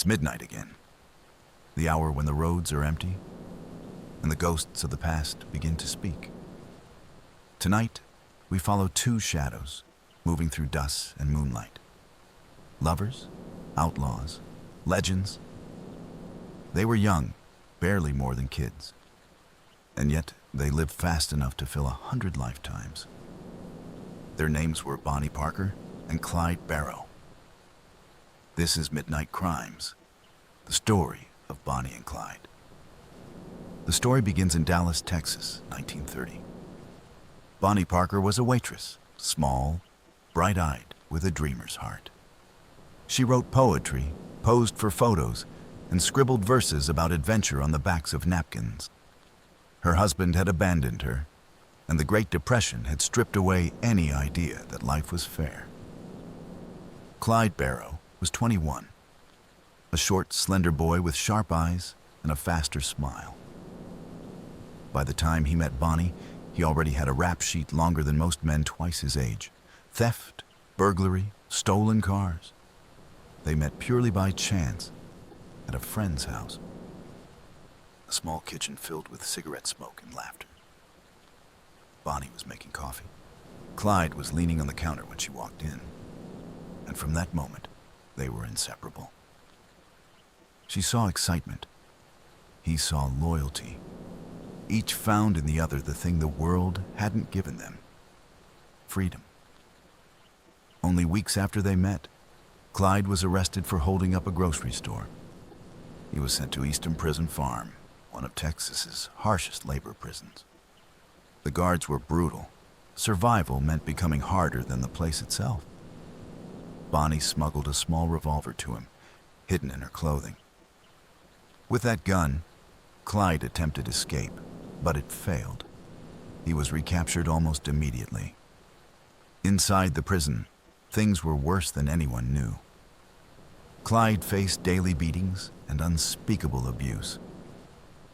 It's midnight again, the hour when the roads are empty and the ghosts of the past begin to speak. Tonight, we follow two shadows moving through dusk and moonlight. Lovers, outlaws, legends. They were young, barely more than kids, and yet they lived fast enough to fill 100 lifetimes. Their names were Bonnie Parker and Clyde Barrow. This is Midnight Crimes, the story of Bonnie and Clyde. The story begins in Dallas, Texas, 1930. Bonnie Parker was a waitress, small, bright-eyed, with a dreamer's heart. She wrote poetry, posed for photos, and scribbled verses about adventure on the backs of napkins. Her husband had abandoned her, and the Great Depression had stripped away any idea that life was fair. Clyde Barrow was 21, a short, slender boy with sharp eyes and a faster smile. By the time he met Bonnie, he already had a rap sheet longer than most men twice his age. Theft, burglary, stolen cars. They met purely by chance at a friend's house. A small kitchen filled with cigarette smoke and laughter. Bonnie was making coffee. Clyde was leaning on the counter when she walked in. And from that moment, they were inseparable. She saw excitement. He saw loyalty. Each found in the other the thing the world hadn't given them: freedom. Only weeks after they met, Clyde was arrested for holding up a grocery store. He was sent to Easton Prison Farm, one of Texas's harshest labor prisons. The guards were brutal. Survival meant becoming harder than the place itself. Bonnie smuggled a small revolver to him, hidden in her clothing. With that gun, Clyde attempted escape, but it failed. He was recaptured almost immediately. Inside the prison, things were worse than anyone knew. Clyde faced daily beatings and unspeakable abuse.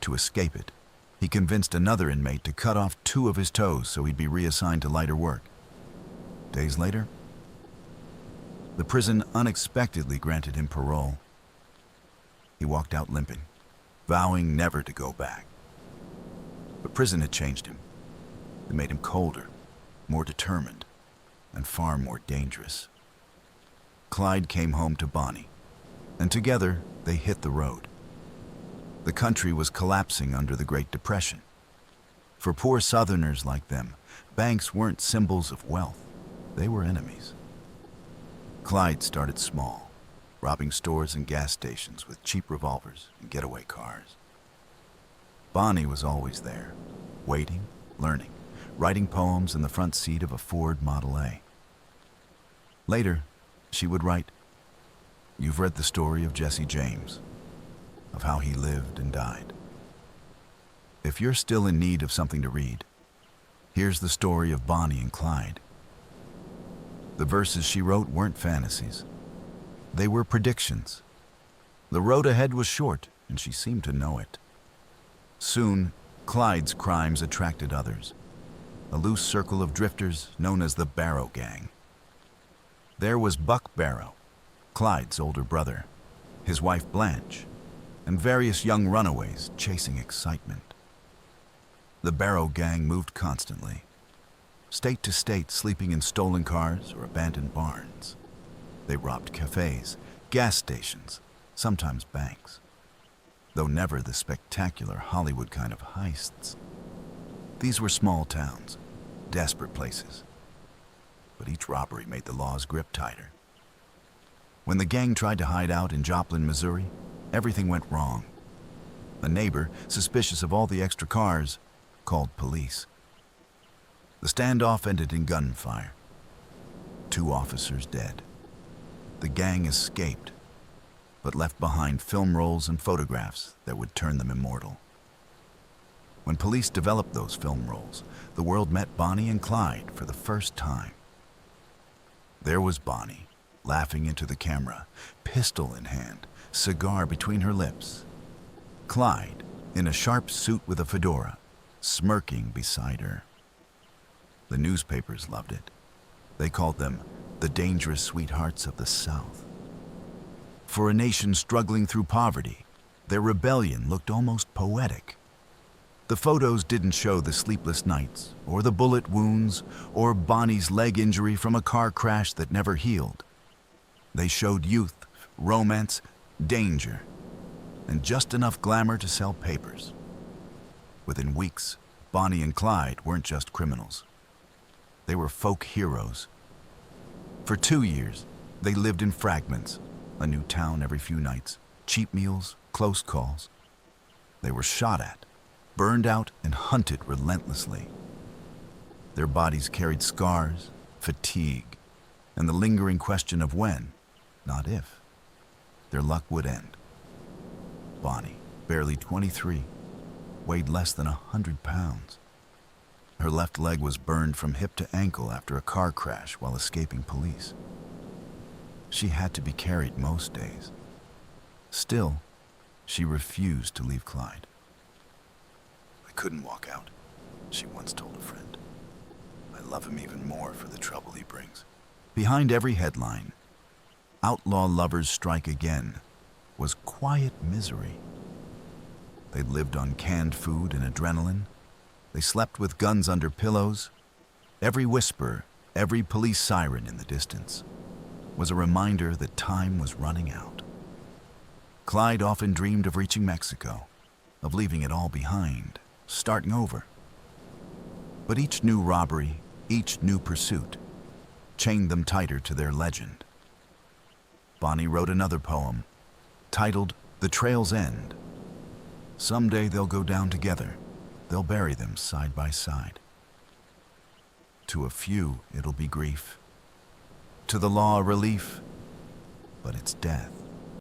To escape it, he convinced another inmate to cut off 2 of his toes so he'd be reassigned to lighter work. Days later, the prison unexpectedly granted him parole. He walked out limping, vowing never to go back. But prison had changed him. It made him colder, more determined, and far more dangerous. Clyde came home to Bonnie, and together they hit the road. The country was collapsing under the Great Depression. For poor Southerners like them, banks weren't symbols of wealth. They were enemies. Clyde started small, robbing stores and gas stations with cheap revolvers and getaway cars. Bonnie was always there, waiting, learning, writing poems in the front seat of a Ford Model A. Later, she would write, "You've read the story of Jesse James, of how he lived and died. If you're still in need of something to read, here's the story of Bonnie and Clyde." The verses she wrote weren't fantasies. They were predictions. The road ahead was short, and she seemed to know it. Soon, Clyde's crimes attracted others, a loose circle of drifters known as the Barrow Gang. There was Buck Barrow, Clyde's older brother, his wife Blanche, and various young runaways chasing excitement. The Barrow Gang moved constantly, state to state, sleeping in stolen cars or abandoned barns. They robbed cafes, gas stations, sometimes banks, though never the spectacular Hollywood kind of heists. These were small towns, desperate places, but each robbery made the law's grip tighter. When the gang tried to hide out in Joplin, Missouri, everything went wrong. A neighbor, suspicious of all the extra cars, called police. The standoff ended in gunfire. 2 officers dead. The gang escaped, but left behind film rolls and photographs that would turn them immortal. When police developed those film rolls, the world met Bonnie and Clyde for the first time. There was Bonnie, laughing into the camera, pistol in hand, cigar between her lips. Clyde, in a sharp suit with a fedora, smirking beside her. The newspapers loved it. They called them the dangerous sweethearts of the South. For a nation struggling through poverty, their rebellion looked almost poetic. The photos didn't show the sleepless nights, or the bullet wounds, or Bonnie's leg injury from a car crash that never healed. They showed youth, romance, danger, and just enough glamour to sell papers. Within weeks, Bonnie and Clyde weren't just criminals. They were folk heroes. For 2 years, they lived in fragments, a new town every few nights, cheap meals, close calls. They were shot at, burned out, and hunted relentlessly. Their bodies carried scars, fatigue, and the lingering question of when, not if, their luck would end. Bonnie, barely 23, weighed less than 100 pounds. Her left leg was burned from hip to ankle after a car crash while escaping police. She had to be carried most days. Still, she refused to leave Clyde. "I couldn't walk out," she once told a friend. "I love him even more for the trouble he brings." Behind every headline, "Outlaw lovers strike again," was quiet misery. They lived on canned food and adrenaline. They slept with guns under pillows. Every whisper, every police siren in the distance was a reminder that time was running out. Clyde often dreamed of reaching Mexico, of leaving it all behind, starting over. But each new robbery, each new pursuit, chained them tighter to their legend. Bonnie wrote another poem, titled "The Trail's End." Someday they'll go down together. They'll bury them side by side. To a few, it'll be grief. To the law, a relief. But it's death.